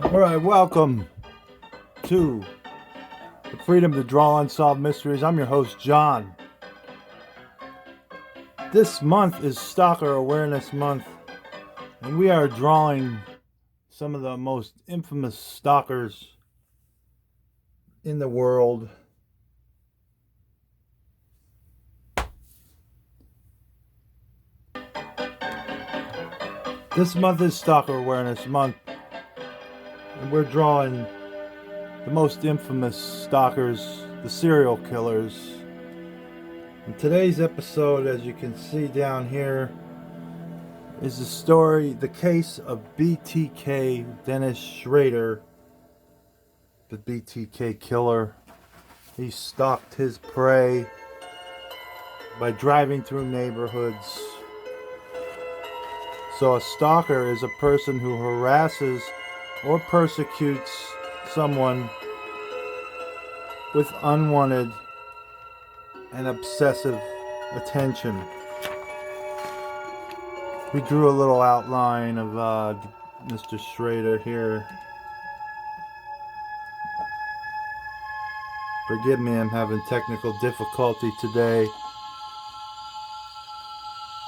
All right, welcome to the Freedom to Draw Unsolved Mysteries. I'm your host, John. This month is Stalker Awareness Month, and we are drawing some of the most infamous stalkers in the world. This month is Stalker Awareness Month, and we're drawing the most infamous stalkers, the serial killers. In today's episode, as you can see down here, is the case of BTK, Dennis Rader, the BTK killer. He stalked his prey by driving through neighborhoods. So a stalker is a person who harasses or persecutes someone with unwanted and obsessive attention. We drew a little outline of Mr. Schrader here. Forgive me, I'm having technical difficulty today.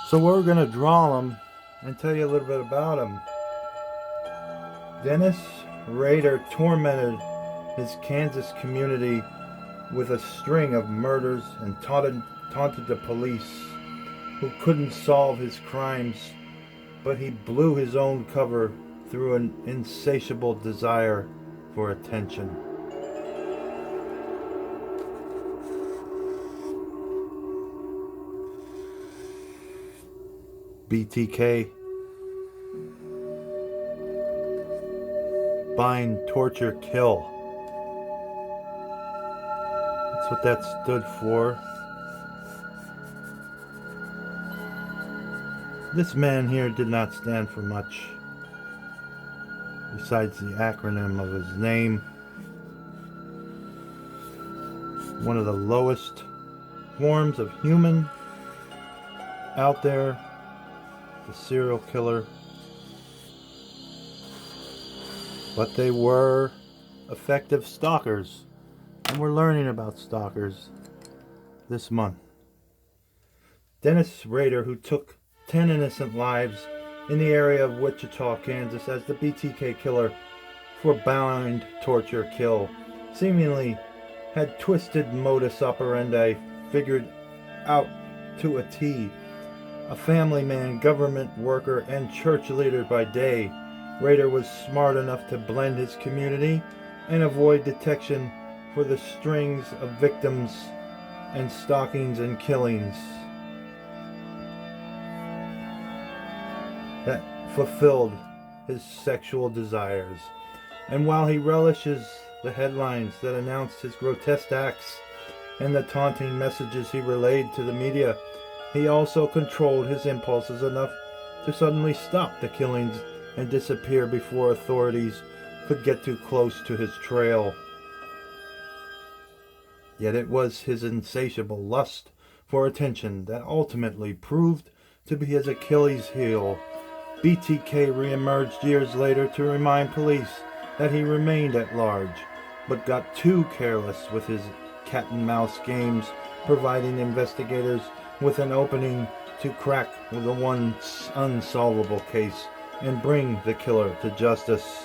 So we're going to draw him and tell you a little bit about him. Dennis Rader tormented his Kansas community with a string of murders and taunted the police, who couldn't solve his crimes, but he blew his own cover through an insatiable desire for attention. BTK. Bind, torture, kill. That's what that stood for. This man here did not stand for much besides the acronym of his name. One of the lowest forms of human out there, the serial killer. But they were effective stalkers, and we're learning about stalkers this month. Dennis Rader, who took 10 innocent lives in the area of Wichita, Kansas, as the BTK killer for bind, torture, kill, seemingly had twisted modus operandi figured out to a T. A family man, government worker, and church leader by day, Rader was smart enough to blend his community and avoid detection for the strings of victims and stalkings and killings that fulfilled his sexual desires. And while he relishes the headlines that announced his grotesque acts and the taunting messages he relayed to the media, he also controlled his impulses enough to suddenly stop the killings and disappear before authorities could get too close to his trail. Yet it was his insatiable lust for attention that ultimately proved to be his Achilles heel. BTK reemerged years later to remind police that he remained at large, but got too careless with his cat and mouse games, providing investigators with an opening to crack the once unsolvable case and bring the killer to justice.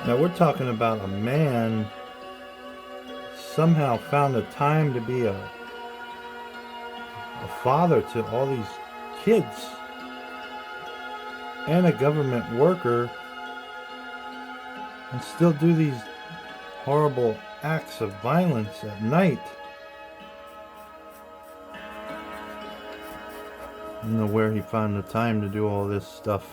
Now we're talking about a man somehow found the time to be a father to all these kids and a government worker, and still do these horrible acts of violence at night. I don't know where he found the time to do all this stuff.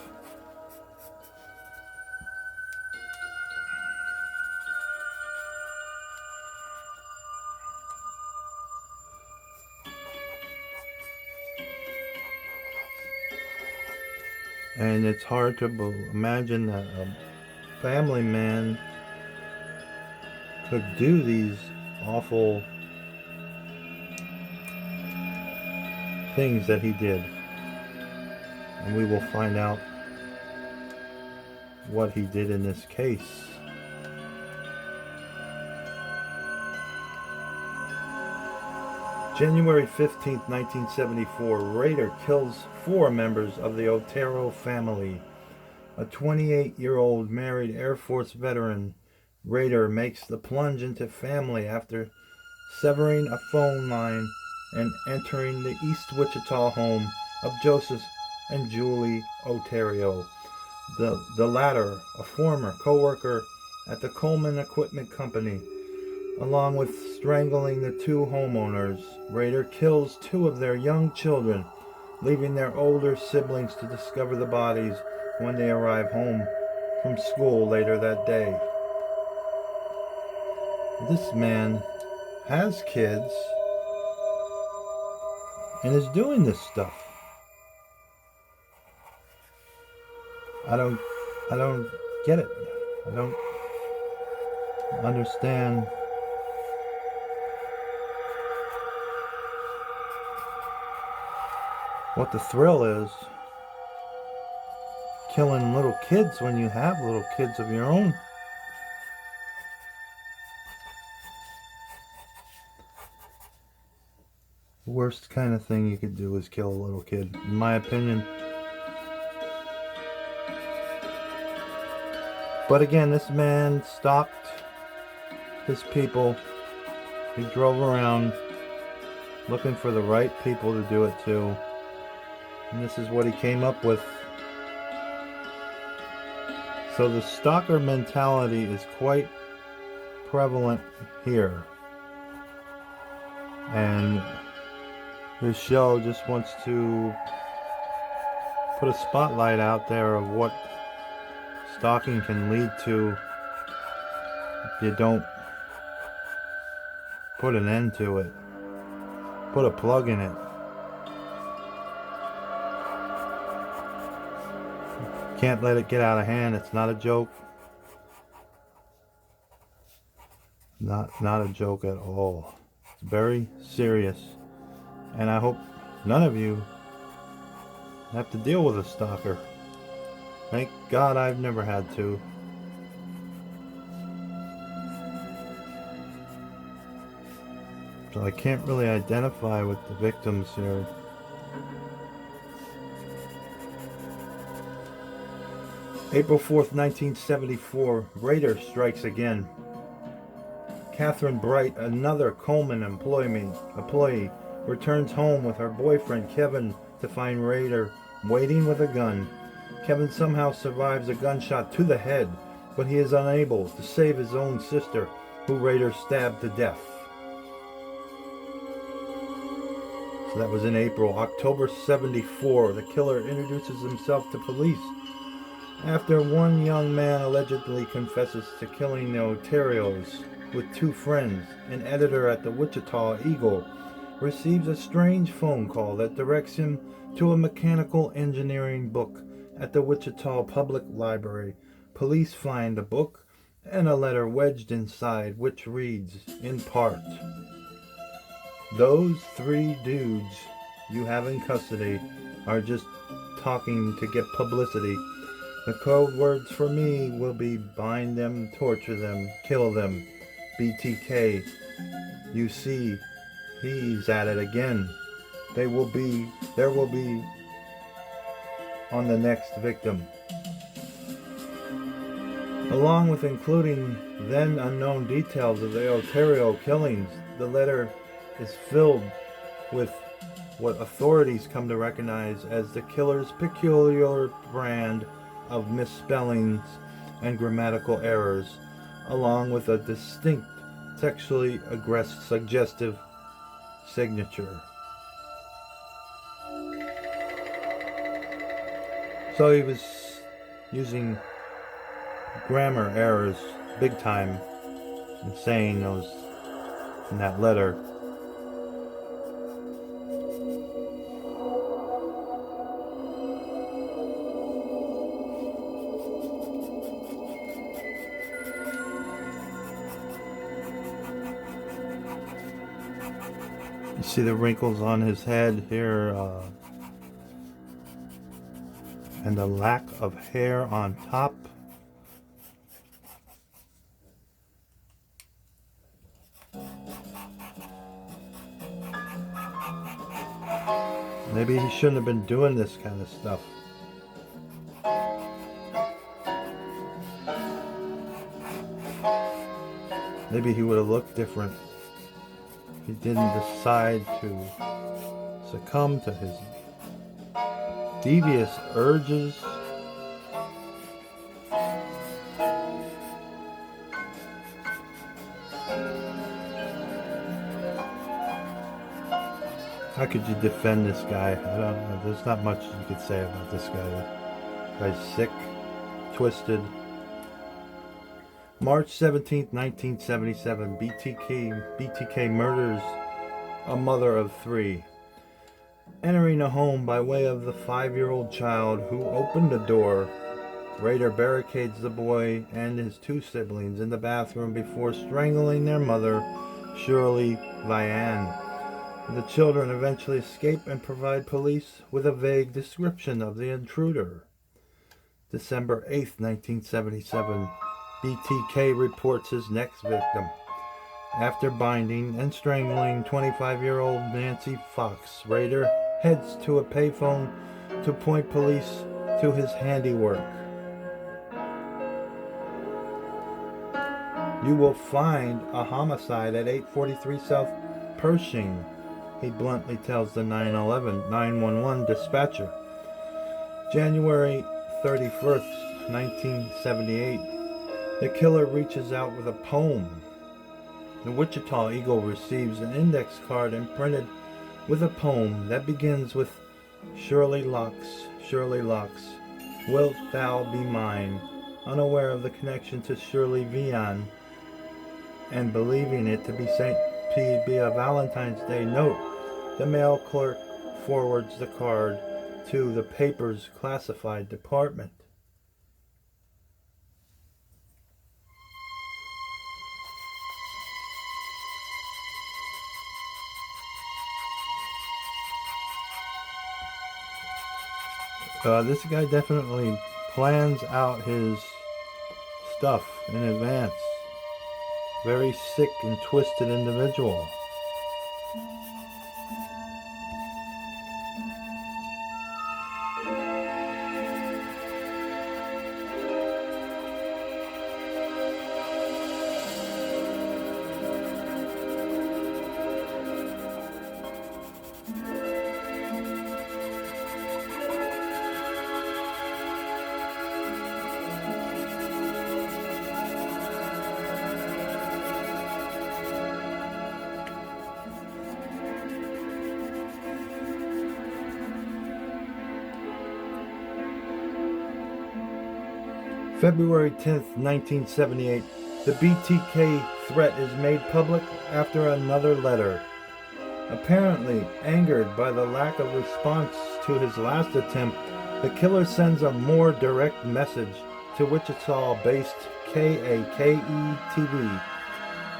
And it's hard to imagine that a family man could do these awful things that he did. And we will find out what he did in this case. January 15th, 1974, Rader kills 4 members of the Otero family. A 28-year-old married Air Force veteran, Rader makes the plunge into family after severing a phone line and entering the East Wichita home of Joseph and Julie Otero. The latter, a former co-worker at the Coleman Equipment Company. Along with strangling the 2 homeowners, Rader kills 2 of their young children, leaving their older siblings to discover the bodies when they arrive home from school later that day. This man has kids and is doing this stuff. I don't get it. I don't understand what the thrill is. Killing little kids when you have little kids of your own. The worst kind of thing you could do is kill a little kid, in my opinion. But again, this man stalked his people. He drove around looking for the right people to do it to. And this is what he came up with. So the stalker mentality is quite prevalent here. And this show just wants to put a spotlight out there of what stalking can lead to if you don't put an end to it. Put a plug in it. Can't let it get out of hand. It's not a joke. Not a joke at all. It's very serious. And I hope none of you have to deal with a stalker. Thank God I've never had to. So I can't really identify with the victims here. April 4th, 1974, Rader strikes again. Catherine Bright, another Coleman employee, returns home with her boyfriend Kevin to find Rader waiting with a gun. Kevin somehow survives a gunshot to the head, but he is unable to save his own sister, who Rader stabbed to death. So that was in April. October 74, the killer introduces himself to police after one young man allegedly confesses to killing the Oteros with 2 friends. An editor at the Wichita Eagle receives a strange phone call that directs him to a mechanical engineering book at the Wichita Public Library. Police find a book and a letter wedged inside, which reads, in part, "Those 3 dudes you have in custody are just talking to get publicity. The code words for me will be bind them, torture them, kill them. BTK. You see, he's at it again. There will be on the next victim." Along with including then unknown details of the Otero killings, the letter is filled with what authorities come to recognize as the killer's peculiar brand of misspellings and grammatical errors, along with a distinct sexually suggestive signature. So he was using grammar errors big time in saying those in that letter. See the wrinkles on his head here, and the lack of hair on top. Maybe he shouldn't have been doing this kind of stuff. Maybe he would have looked different if he didn't decide to succumb to his devious urges. How could you defend this guy? I don't know. There's not much you could say about this guy. Guy's sick, twisted. March 17th, 1977, BTK murders a mother of 3. Entering a home by way of the 5-year-old child who opened the door, Rader barricades the boy and his 2 siblings in the bathroom before strangling their mother, Shirley Vian. The children eventually escape and provide police with a vague description of the intruder. December 8th, 1977, BTK reports his next victim. After binding and strangling 25-year-old Nancy Fox, Rader heads to a payphone to point police to his handiwork. "You will find a homicide at 843 South Pershing," he bluntly tells the 911 dispatcher. January 31st, 1978, the killer reaches out with a poem. The Wichita Eagle receives an index card imprinted with a poem that begins with Shirley Locks, wilt thou be mine?" Unaware of the connection to Shirley Vian and believing it to be a Valentine's Day note, the mail clerk forwards the card to the paper's classified department. This guy definitely plans out his stuff in advance. Very sick and twisted individual. February 10th, 1978, the BTK threat is made public after another letter. Apparently angered by the lack of response to his last attempt, the killer sends a more direct message to Wichita-based KAKE-TV.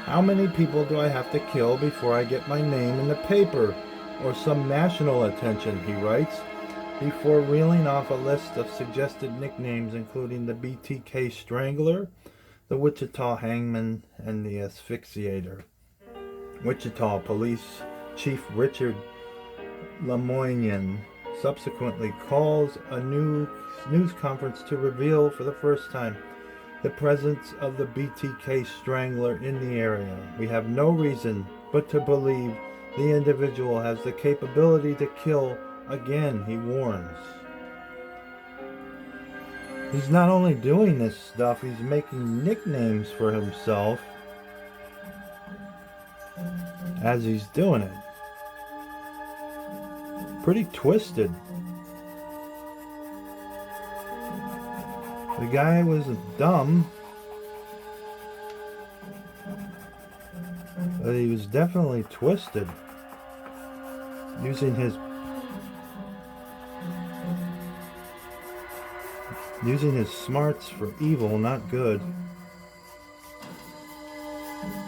"How many people do I have to kill before I get my name in the paper or some national attention?" he writes, before reeling off a list of suggested nicknames including the BTK Strangler, the Wichita Hangman, and the Asphyxiator. Wichita Police Chief Richard Lemoynian subsequently calls a news conference to reveal for the first time the presence of the BTK Strangler in the area. "We have no reason but to believe the individual has the capability to kill again," he warns. He's not only doing this stuff, he's making nicknames for himself as he's doing it. Pretty twisted. The guy wasn't dumb, but he was definitely twisted. Using his smarts for evil, not good.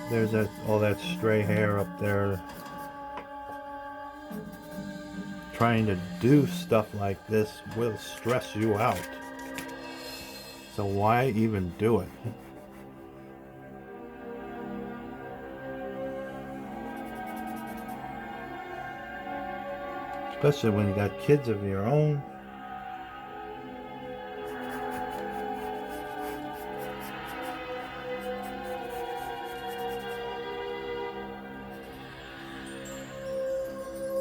There's all that stray hair up there. trying to do stuff like this will stress you out. So why even do it? Especially when you got kids of your own.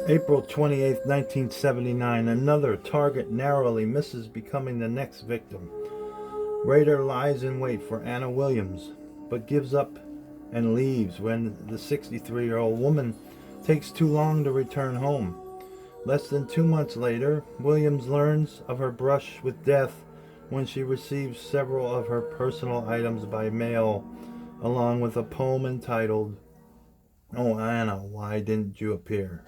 April 28th, 1979, another target narrowly misses becoming the next victim. Rader lies in wait for Anna Williams, but gives up and leaves when the 63-year-old woman takes too long to return home. Less than 2 months later, Williams learns of her brush with death when she receives several of her personal items by mail, along with a poem entitled, "Oh Anna, why didn't you appear?"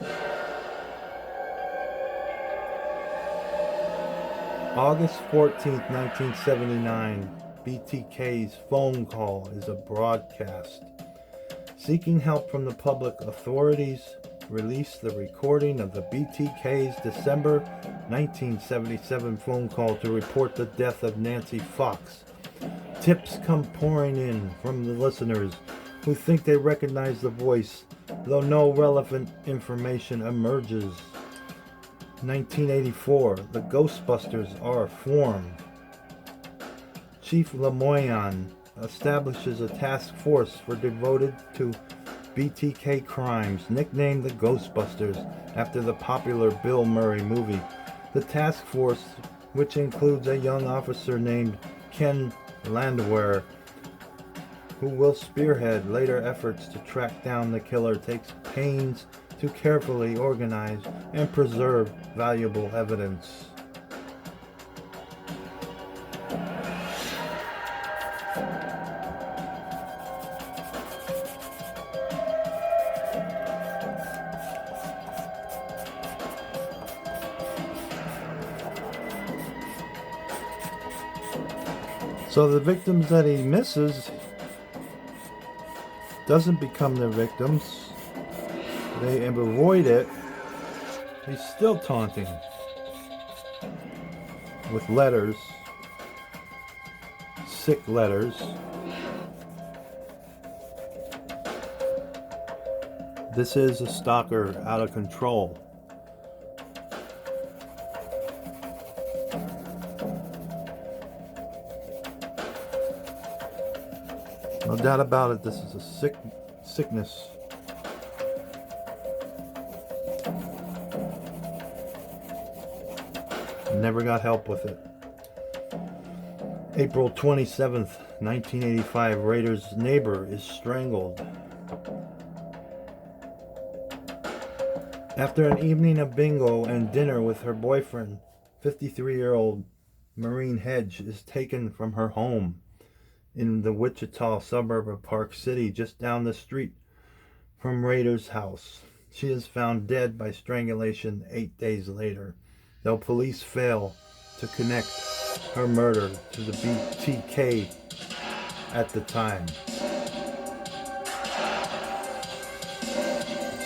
August 14th, 1979, BTK's phone call is a broadcast. Seeking help from the public, authorities released the recording of the BTK's December 1977 phone call to report the death of Nancy Fox. Tips come pouring in from the listeners who think they recognize the voice, though no relevant information emerges. 1984, the Ghostbusters are formed. Chief Lemoyne establishes a task force devoted to BTK crimes, nicknamed the Ghostbusters after the popular Bill Murray movie. The task force, which includes a young officer named Ken Landwehr, who will spearhead later efforts to track down the killer, takes pains to carefully organize and preserve valuable evidence. So the victims that he misses doesn't become their victims. They avoid it. He's still taunting with letters, sick letters. This is a stalker out of control. No doubt about it, this is a sickness. Never got help with it. April 27th, 1985, Rader's neighbor is strangled. After an evening of bingo and dinner with her boyfriend, 53-year-old Maureen Hedge is taken from her home in the Wichita suburb of Park City, just down the street from Rader's house. She is found dead by strangulation 8 days later, though police fail to connect her murder to the BTK at the time.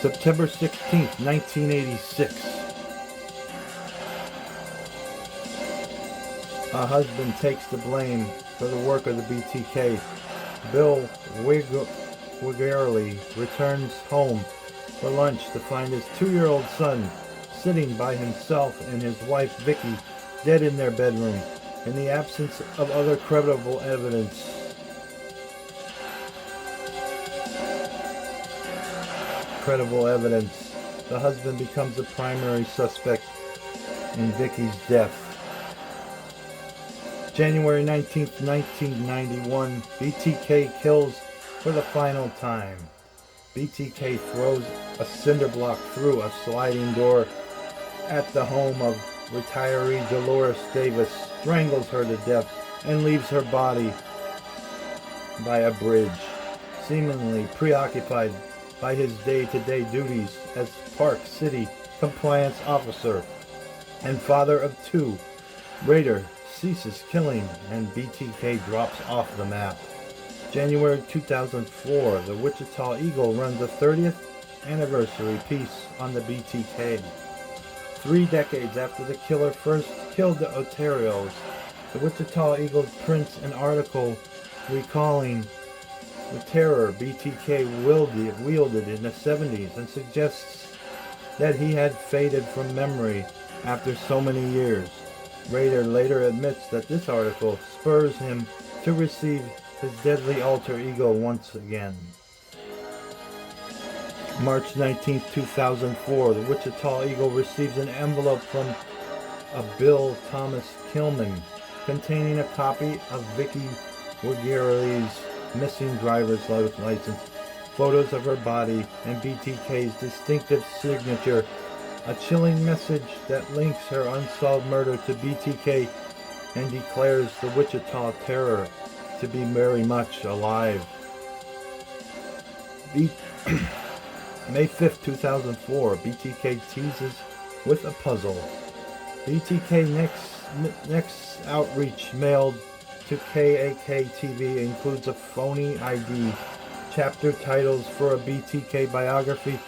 September 16th, 1986. A husband takes the blame for the work of the BTK. Bill Wigerly returns home for lunch to find his 2-year-old son sitting by himself and his wife Vicky dead in their bedroom, in the absence of other credible evidence. The husband becomes the primary suspect in Vicky's death. January 19th, 1991, BTK kills for the final time. BTK throws a cinder block through a sliding door at the home of retiree Dolores Davis, strangles her to death, and leaves her body by a bridge. Seemingly preoccupied by his day-to-day duties as Park City compliance officer and father of 2, Rader ceases killing and BTK drops off the map. January 2004, the Wichita Eagle runs the 30th anniversary piece on the BTK. 3 decades after the killer first killed the Oterios, the Wichita Eagles prints an article recalling the terror BTK wielded in the 70s and suggests that he had faded from memory after so many years. Rader later admits that this article spurs him to receive his deadly alter ego once again. March 19, 2004, the Wichita Eagle receives an envelope from a Bill Thomas Kilman containing a copy of Vicky Wiggerly's missing driver's license, photos of her body, and BTK's distinctive signature, a chilling message that links her unsolved murder to BTK and declares the Wichita Terror to be very much alive. May 5th, 2004, BTK teases with a puzzle. BTK next outreach mailed to KAK TV includes a phony ID, chapter titles for a BTK biography,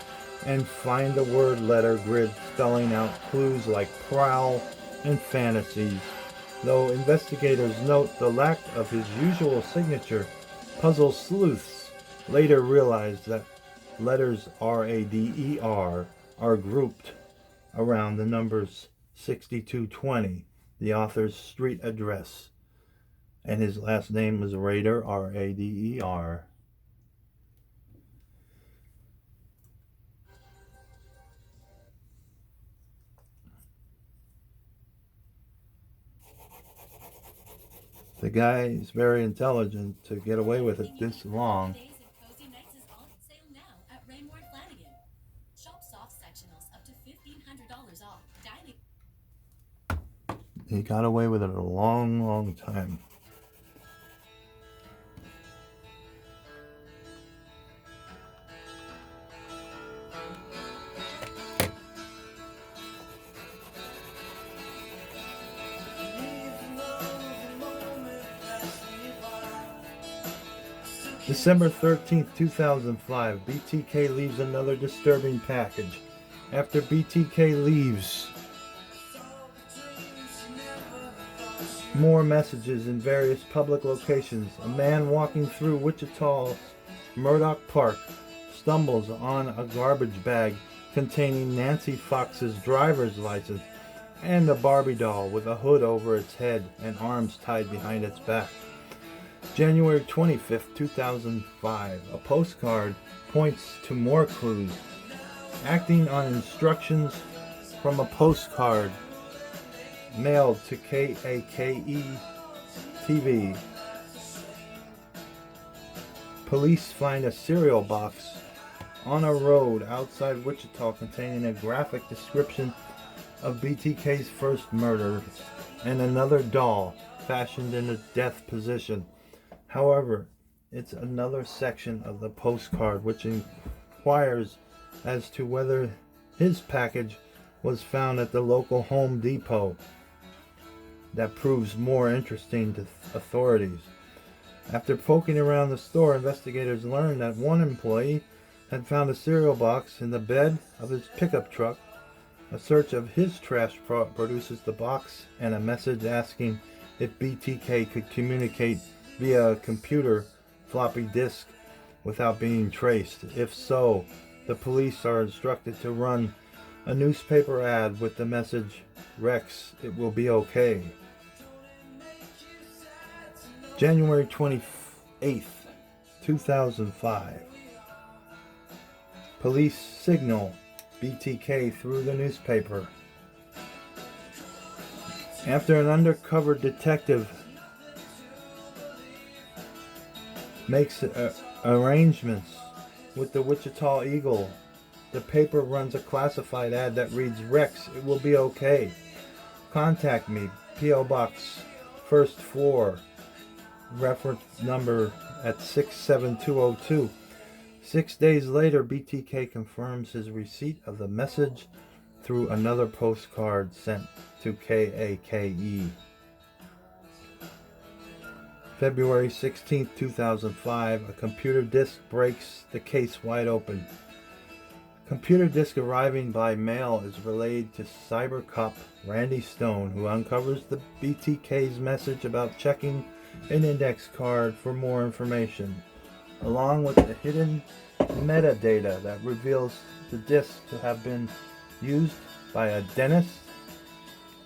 and find the word letter grid spelling out clues like prowl and fantasies. Though investigators note the lack of his usual signature, puzzle sleuths later realized that letters RADER are grouped around the numbers 6220, the author's street address, and his last name was Rader, RADER. The guy is very intelligent to get away with it this long. He got away with it a long, long time. December 13th, 2005, BTK leaves another disturbing package. After BTK leaves, more messages in various public locations. A man walking through Wichita's Murdoch Park stumbles on a garbage bag containing Nancy Fox's driver's license and a Barbie doll with a hood over its head and arms tied behind its back. January 25th, 2005, a postcard points to more clues. Acting on instructions from a postcard mailed to KAKE TV, police find a cereal box on a road outside Wichita containing a graphic description of BTK's first murder and another doll fashioned in a death position. However, it's another section of the postcard which inquires as to whether his package was found at the local Home Depot. That proves more interesting to authorities. After poking around the store, investigators learned that one employee had found a cereal box in the bed of his pickup truck. A search of his trash produces the box and a message asking if BTK could communicate via a computer floppy disk without being traced. If so, the police are instructed to run a newspaper ad with the message, "Rex, it will be okay." January 28th, 2005. Police signal BTK through the newspaper. After an undercover detective makes arrangements with the Wichita Eagle, the paper runs a classified ad that reads, "Rex, it will be okay. Contact me, P.O. Box, first floor, reference number at 67202. 6 days later, BTK confirms his receipt of the message through another postcard sent to KAKE. February 16, 2005, a computer disk breaks the case wide open. Computer disk arriving by mail is relayed to cyber cop Randy Stone, who uncovers the BTK's message about checking an index card for more information, along with the hidden metadata that reveals the disk to have been used by a dentist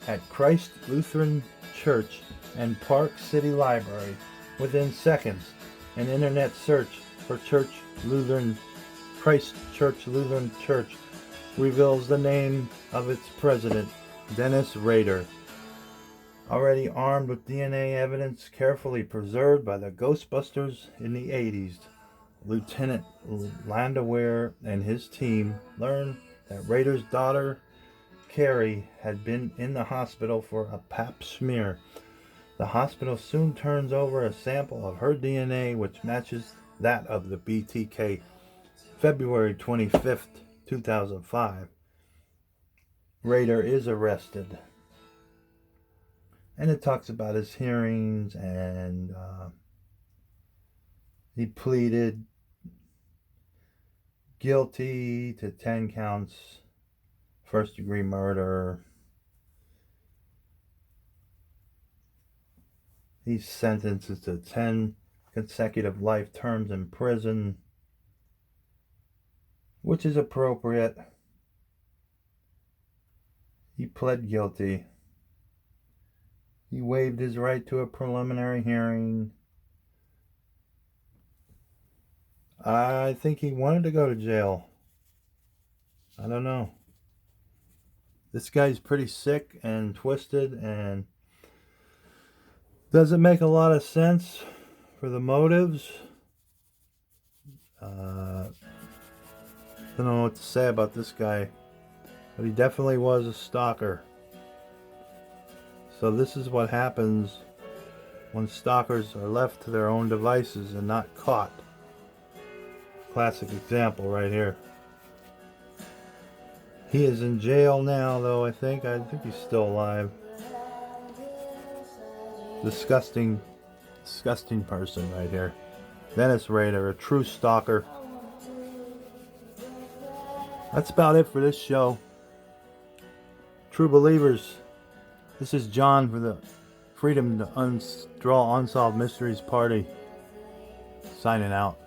at Christ Lutheran Church and Park City Library. Within seconds, an internet search for Christ Church Lutheran Church reveals the name of its president, Lynn Rader. Already armed with DNA evidence carefully preserved by the Ghostbusters in the 80s, Lieutenant Landwehr and his team learned that Rader's daughter, Carrie, had been in the hospital for a pap smear. The hospital soon turns over a sample of her DNA, which matches that of the BTK. February 25th, 2005. Rader is arrested. And it talks about his hearings, and he pleaded guilty to 10 counts, first-degree murder. He's sentenced to 10 consecutive life terms in prison, which is appropriate. He pled guilty. He waived his right to a preliminary hearing. I think he wanted to go to jail. I don't know. This guy's pretty sick and twisted and doesn't make a lot of sense for the motives. I don't know what to say about this guy, but he definitely was a stalker. So this is what happens when stalkers are left to their own devices and not caught. Classic example right here. He is in jail now, though. I think he's still alive. Disgusting person right here. Lynn Rader, a true stalker. That's about it for this show. True believers, this is John for the Freedom to Draw Unsolved Mysteries Party. Signing out.